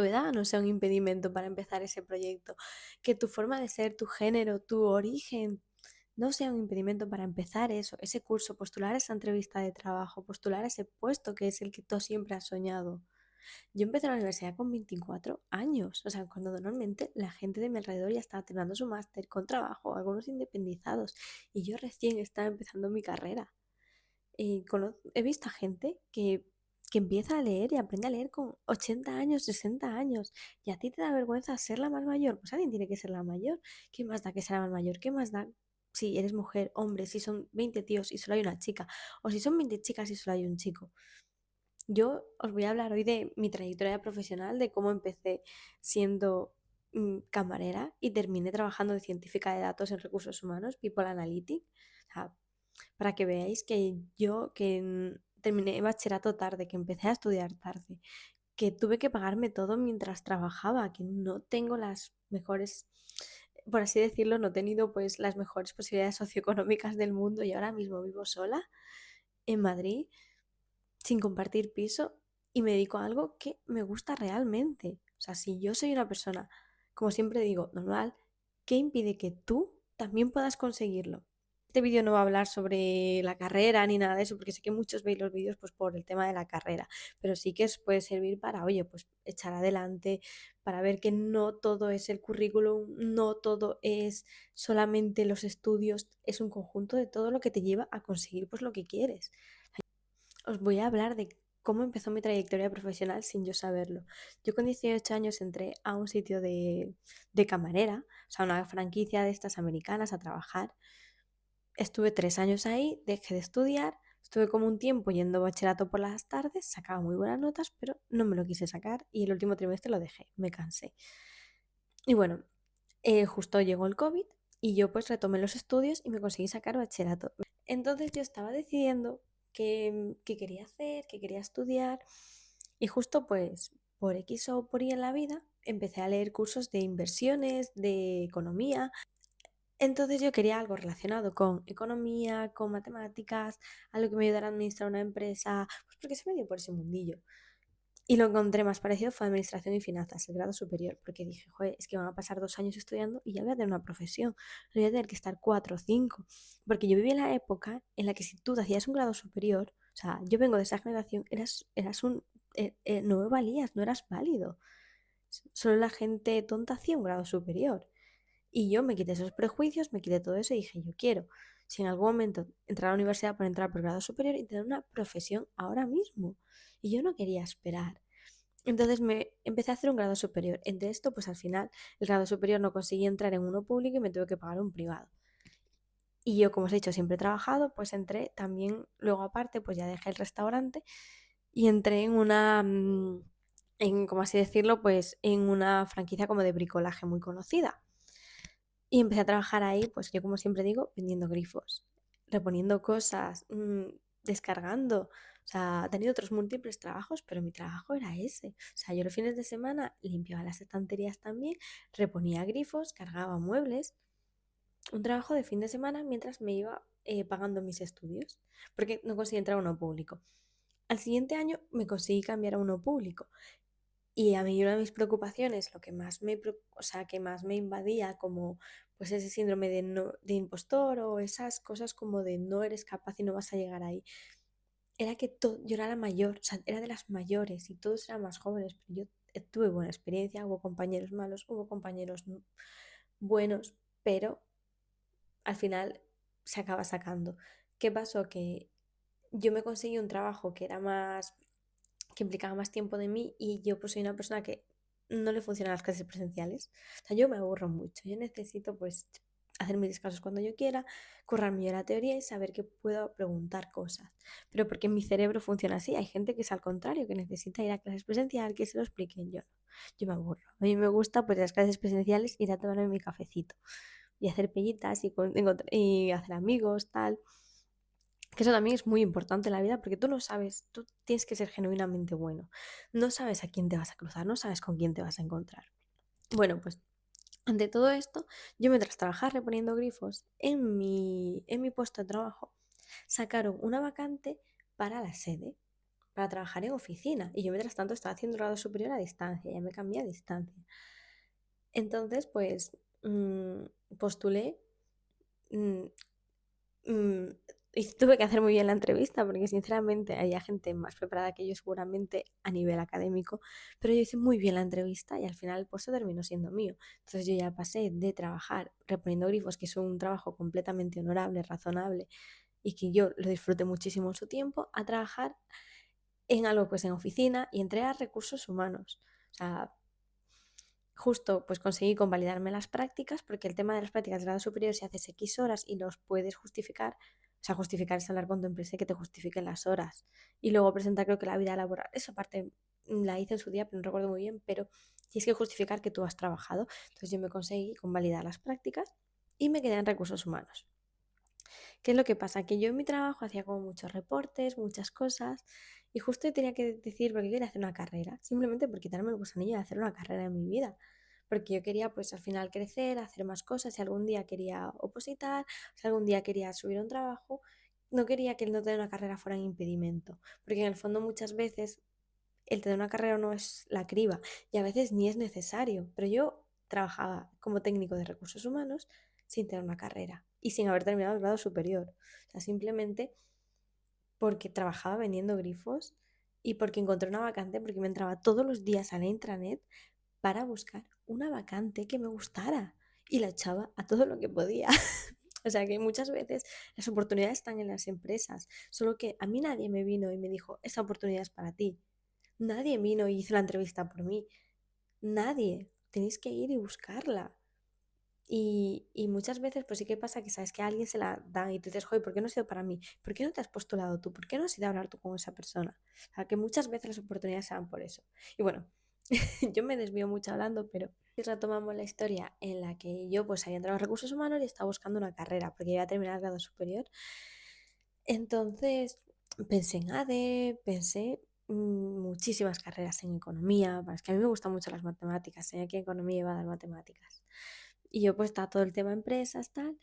tu edad no sea un impedimento para empezar ese proyecto, que tu forma de ser, tu género, tu origen no sea un impedimento para empezar eso, ese curso, postular esa entrevista de trabajo, postular ese puesto que es el que tú siempre has soñado. Yo empecé la universidad con 24 años, o sea, cuando normalmente la gente de mi alrededor ya estaba terminando su máster con trabajo, algunos independizados, y yo recién estaba empezando mi carrera. He visto a gente que empieza a leer y aprende a leer con 80 años, 60 años, y a ti te da vergüenza ser la más mayor. Pues alguien tiene que ser la mayor. ¿Qué más da que sea la más mayor? ¿Qué más da si eres mujer, hombre, si son 20 tíos y solo hay una chica? O si son 20 chicas y solo hay un chico. Yo os voy a hablar hoy de mi trayectoria profesional, de cómo empecé siendo camarera y terminé trabajando de científica de datos en recursos humanos, People Analytics. O sea, para que veáis que yo que terminé bachillerato tarde, que empecé a estudiar tarde, que tuve que pagarme todo mientras trabajaba, que no tengo las mejores, por así decirlo, no he tenido pues las mejores posibilidades socioeconómicas del mundo y ahora mismo vivo sola en Madrid sin compartir piso y me dedico a algo que me gusta realmente. O sea, si yo soy una persona, como siempre digo, normal, ¿qué impide que tú también puedas conseguirlo? Este vídeo no va a hablar sobre la carrera ni nada de eso, porque sé que muchos veis los vídeos pues por el tema de la carrera, pero sí que os puede servir para, oye, pues echar adelante, para ver que no todo es el currículum, no todo es solamente los estudios, es un conjunto de todo lo que te lleva a conseguir pues lo que quieres. Os voy a hablar de cómo empezó mi trayectoria profesional sin yo saberlo. Yo con 18 años entré a un sitio de camarera, o sea, una franquicia de estas americanas a trabajar. Estuve 3 años ahí, dejé de estudiar, estuve como un tiempo yendo a bachillerato por las tardes, sacaba muy buenas notas, pero no me lo quise sacar y el último trimestre lo dejé, me cansé. Y bueno, justo llegó el COVID y yo pues retomé los estudios y me conseguí sacar bachillerato. Entonces yo estaba decidiendo qué quería hacer, qué quería estudiar y justo pues por X o por Y en la vida empecé a leer cursos de inversiones, de economía. Entonces yo quería algo relacionado con economía, con matemáticas, algo que me ayudara a administrar una empresa, pues porque se me dio por ese mundillo. Y lo encontré más parecido fue Administración y Finanzas, el grado superior, porque dije, joder, es que van a pasar 2 años estudiando y ya voy a tener una profesión, no voy a tener que estar 4 o 5, porque yo viví en la época en la que si tú te hacías un grado superior, o sea, yo vengo de esa generación, no valías, no eras válido, solo la gente tonta hacía un grado superior. Y yo me quité esos prejuicios, me quité todo eso y dije, yo quiero, si en algún momento entrar a la universidad para entrar por grado superior y tener una profesión ahora mismo. Y yo no quería esperar. Entonces me empecé a hacer un grado superior. Entre esto, pues al final el grado superior no conseguí entrar en uno público y me tuve que pagar un privado. Y yo, como os he dicho, siempre he trabajado, pues entré también, luego aparte, pues ya dejé el restaurante y entré en como así decirlo, pues en una franquicia como de bricolaje muy conocida. Y empecé a trabajar ahí, pues yo como siempre digo, vendiendo grifos, reponiendo cosas, descargando. O sea, he tenido otros múltiples trabajos, pero mi trabajo era ese. O sea, yo los fines de semana limpiaba las estanterías también, reponía grifos, cargaba muebles. Un trabajo de fin de semana mientras me iba pagando mis estudios, porque no conseguí entrar a uno público. Al siguiente año me conseguí cambiar a uno público. Y a mí una de mis preocupaciones, lo que más o sea, que más me invadía, como pues ese síndrome de, no, de impostor o esas cosas como de no eres capaz y no vas a llegar ahí, era que yo era la mayor, o sea, era de las mayores y todos eran más jóvenes, pero yo tuve buena experiencia, hubo compañeros malos, hubo compañeros buenos, pero al final se acaba sacando. ¿Qué pasó? Que yo me conseguí un trabajo que era más que implicaba más tiempo de mí y yo pues soy una persona que no le funcionan las clases presenciales. O sea, yo me aburro mucho. Yo necesito pues hacer mis descansos cuando yo quiera, currarme yo la teoría y saber que puedo preguntar cosas. Pero porque mi cerebro funciona así. Hay gente que es al contrario, que necesita ir a clases presenciales, que se lo expliquen yo. Yo me aburro. A mí me gusta pues las clases presenciales ir a tomarme mi cafecito y hacer pellitas y hacer amigos, tal. Que eso también es muy importante en la vida porque tú no sabes, tú tienes que ser genuinamente bueno. No sabes a quién te vas a cruzar, no sabes con quién te vas a encontrar. Bueno, pues ante todo esto, yo mientras trabajaba reponiendo grifos en mi puesto de trabajo, sacaron una vacante para la sede, para trabajar en oficina. Y yo mientras tanto estaba haciendo grado superior a distancia, ya me cambié a distancia. Entonces, pues postulé, mm, mm, y tuve que hacer muy bien la entrevista porque sinceramente había gente más preparada que yo seguramente a nivel académico, pero yo hice muy bien la entrevista y al final el puesto terminó siendo mío. Entonces yo ya pasé de trabajar reponiendo grifos, que es un trabajo completamente honorable, razonable y que yo lo disfruté muchísimo en su tiempo, a trabajar en algo pues en oficina y entré a recursos humanos. O sea, justo pues conseguí convalidarme las prácticas, porque el tema de las prácticas de grado superior se haces X horas y los puedes justificar. O sea, justificar es hablar con tu empresa y que te justifiquen las horas. Y luego presentar, creo que la vida laboral. Esa parte la hice en su día, pero no recuerdo muy bien. Pero tienes que justificar que tú has trabajado. Entonces yo me conseguí convalidar las prácticas y me quedé en recursos humanos. ¿Qué es lo que pasa? Que yo en mi trabajo hacía como muchos reportes, muchas cosas, y justo tenía que decir por qué quería hacer una carrera, simplemente por quitarme el gusanillo de hacer una carrera en mi vida. Porque yo quería pues al final crecer, hacer más cosas, si algún día quería opositar, si algún día quería subir a un trabajo, no quería que el no tener una carrera fuera un impedimento, porque en el fondo muchas veces el tener una carrera no es la criba y a veces ni es necesario, pero yo trabajaba como técnico de recursos humanos sin tener una carrera y sin haber terminado el grado superior. O sea, simplemente porque trabajaba vendiendo grifos y porque encontré una vacante, porque me entraba todos los días a la intranet para buscar una vacante que me gustara y la echaba a todo lo que podía. O sea que muchas veces las oportunidades están en las empresas, solo que a mí nadie me vino y me dijo, esa oportunidad es para ti. Nadie vino y hizo la entrevista por mí. Nadie. Tenéis que ir y buscarla. Y muchas veces, pues sí que pasa que sabes que a alguien se la dan y tú dices, joder, ¿por qué no ha sido para mí? ¿Por qué no te has postulado tú? ¿Por qué no has ido a hablar tú con esa persona? O sea, que muchas veces las oportunidades se dan por eso. Y bueno, yo me desvío mucho hablando, pero si retomamos la historia en la que yo pues había entrado a recursos humanos y estaba buscando una carrera, porque iba a terminar el grado superior. Entonces pensé en ADE, pensé muchísimas carreras en economía, es que a mí me gustan mucho las matemáticas, aquí en economía iba a dar matemáticas. Y yo pues estaba todo el tema empresas, tal.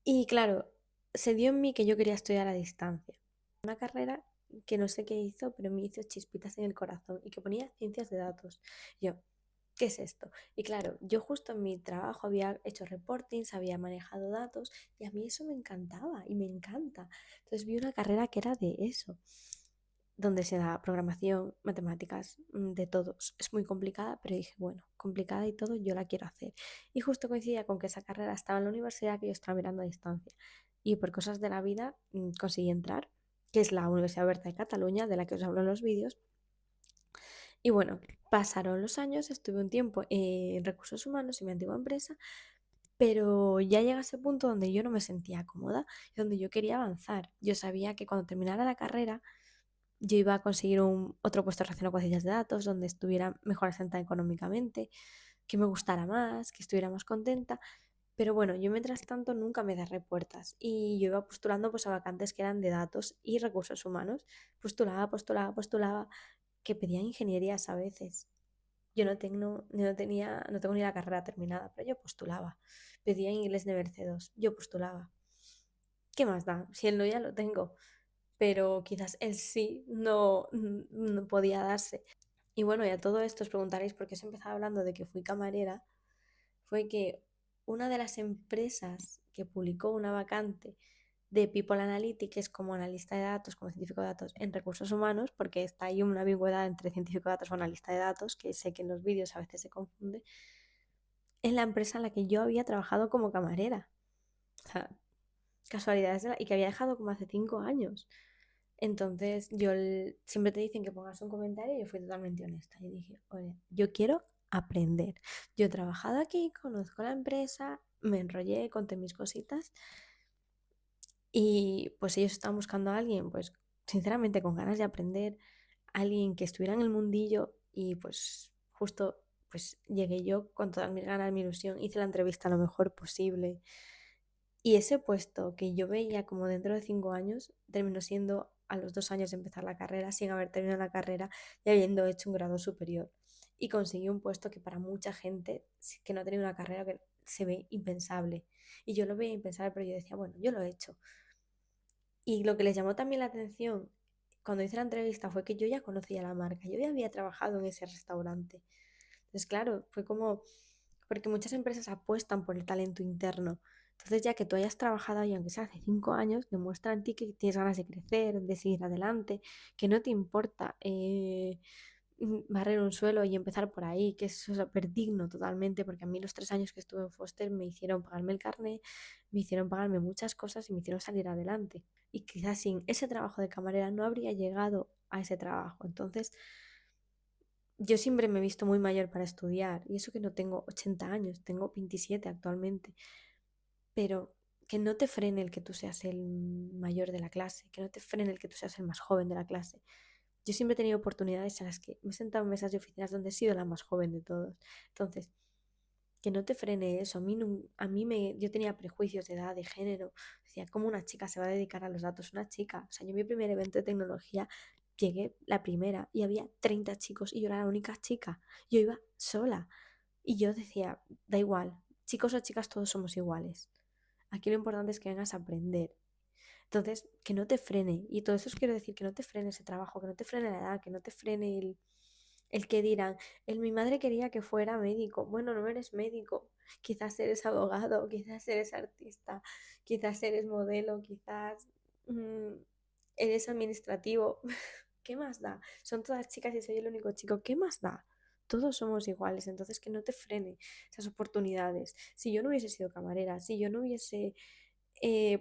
Y claro, se dio en mí que yo quería estudiar a distancia. Una carrera que no sé qué hizo, pero me hizo chispitas en el corazón y que ponía ciencias de datos. Yo, ¿qué es esto? Y claro, yo justo en mi trabajo había hecho reportings, había manejado datos y a mí eso me encantaba y me encanta. Entonces vi una carrera que era de eso, donde se da programación, matemáticas, de todo. Es muy complicada, pero dije, bueno, complicada y todo, yo la quiero hacer. Y justo coincidía con que esa carrera estaba en la universidad que yo estaba mirando a distancia. Y por cosas de la vida conseguí entrar, que es la Universidad Berta de Cataluña, de la que os hablo en los vídeos. Y bueno, pasaron los años, estuve un tiempo en recursos humanos en mi antigua empresa, pero ya llega ese punto donde yo no me sentía cómoda y donde yo quería avanzar. Yo sabía que cuando terminara la carrera yo iba a conseguir otro puesto relacionado con ciencias de datos, donde estuviera mejor asentada económicamente, que me gustara más, que estuviera más contenta. Pero bueno, yo mientras tanto nunca me cerré puertas y yo iba postulando pues a vacantes que eran de datos y recursos humanos. Postulaba, que pedían ingenierías a veces. Yo no tengo ni la carrera terminada, pero yo postulaba. Pedía inglés de C2, yo postulaba. ¿Qué más da? Si el no ya lo tengo, pero quizás el sí no podía darse. Y bueno, y a todo esto os preguntaréis por qué os empezaba hablando de que fui camarera. Fue que una de las empresas que publicó una vacante de People Analytics como analista de datos, como científico de datos en recursos humanos, porque está ahí una ambigüedad entre científico de datos o analista de datos, que sé que en los vídeos a veces se confunde, es la empresa en la que yo había trabajado como camarera. O sea, casualidades y que había dejado como hace 5 años. Entonces, siempre te dicen que pongas un comentario y yo fui totalmente honesta. Y dije, oye, yo quiero aprender. Yo he trabajado aquí, conozco la empresa, me enrollé, conté mis cositas y pues ellos estaban buscando a alguien, pues sinceramente con ganas de aprender, alguien que estuviera en el mundillo y pues justo pues llegué yo con todas mis ganas, mi ilusión, hice la entrevista lo mejor posible y ese puesto que yo veía como dentro de 5 años terminó siendo a los 2 años de empezar la carrera, sin haber terminado la carrera y habiendo hecho un grado superior. Y conseguí un puesto que para mucha gente que no ha tenido una carrera que se ve impensable. Y yo lo veía impensable, pero yo decía, bueno, yo lo he hecho. Y lo que les llamó también la atención cuando hice la entrevista fue que yo ya conocía la marca, yo ya había trabajado en ese restaurante. Entonces, claro, fue como, porque muchas empresas apuestan por el talento interno. Entonces, ya que tú hayas trabajado ahí, aunque sea hace 5 años, demuestra en ti que tienes ganas de crecer, de seguir adelante, que no te importa barrer un suelo y empezar por ahí, que es súper digno totalmente, porque a mí los 3 años que estuve en Foster me hicieron pagarme el carnet, me hicieron pagarme muchas cosas y me hicieron salir adelante. Y quizás sin ese trabajo de camarera no habría llegado a ese trabajo. Entonces, yo siempre me he visto muy mayor para estudiar, y eso que no tengo 80 años, tengo 27 actualmente, pero que no te frene el que tú seas el mayor de la clase, que no te frene el que tú seas el más joven de la clase. Yo siempre he tenido oportunidades en las que me he sentado en mesas de oficinas donde he sido la más joven de todos. Entonces, que no te frene eso. Yo tenía prejuicios de edad, de género. Decía, ¿cómo una chica se va a dedicar a los datos? Una chica. O sea, yo en mi primer evento de tecnología llegué la primera y había 30 chicos y yo era la única chica. Yo iba sola. Y yo decía, da igual, chicos o chicas todos somos iguales. Aquí lo importante es que vengas a aprender. Entonces, que no te frene. Y todo eso os quiero decir, que no te frene ese trabajo, que no te frene la edad, que no te frene el que dirán, mi madre quería que fuera médico. Bueno, no eres médico. Quizás eres abogado, quizás eres artista, quizás eres modelo, quizás mm, eres administrativo. ¿Qué más da? Son todas chicas y soy el único chico. ¿Qué más da? Todos somos iguales, entonces que no te frene esas oportunidades. Si yo no hubiese sido camarera, si yo no hubiese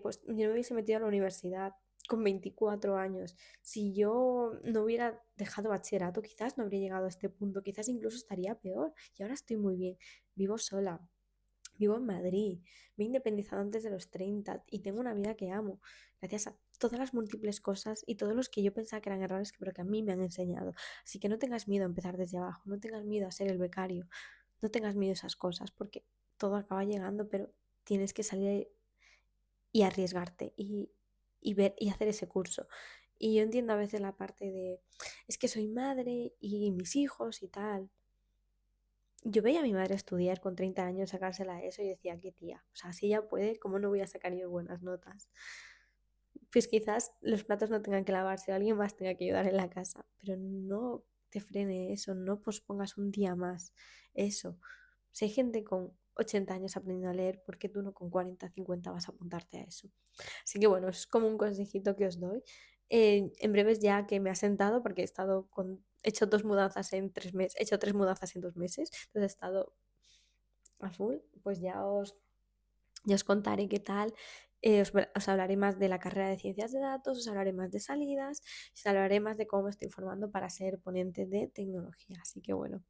pues yo me hubiese metido a la universidad con 24 años. Si yo no hubiera dejado bachillerato, quizás no habría llegado a este punto, quizás incluso estaría peor. Y ahora estoy muy bien. Vivo sola, vivo en Madrid, me he independizado antes de los 30 y tengo una vida que amo, gracias a todas las múltiples cosas y todos los que yo pensaba que eran errores, pero que a mí me han enseñado. Así que no tengas miedo a empezar desde abajo, no tengas miedo a ser el becario, no tengas miedo a esas cosas, porque todo acaba llegando, pero tienes que salir y arriesgarte y ver y hacer ese curso. Y yo entiendo a veces la parte de, es que soy madre y mis hijos y tal. Yo veía a mi madre estudiar con 30 años, sacársela eso y decía, qué tía, o sea, si ella puede, ¿cómo no voy a sacar yo buenas notas? Pues quizás los platos no tengan que lavarse o alguien más tenga que ayudar en la casa, pero no te frene eso, no pospongas un día más eso. Si hay gente con 80 años aprendiendo a leer, ¿por qué tú no con 40, 50 vas a apuntarte a eso? Así que bueno, es como un consejito que os doy. En breves ya que me ha sentado, porque he hecho 2 mudanzas en 3 meses, he hecho 3 mudanzas en 2 meses, entonces he estado a full, pues ya os contaré qué tal. Os hablaré más de la carrera de ciencias de datos, os hablaré más de salidas, os hablaré más de cómo me estoy formando para ser ponente de tecnología. Así que bueno.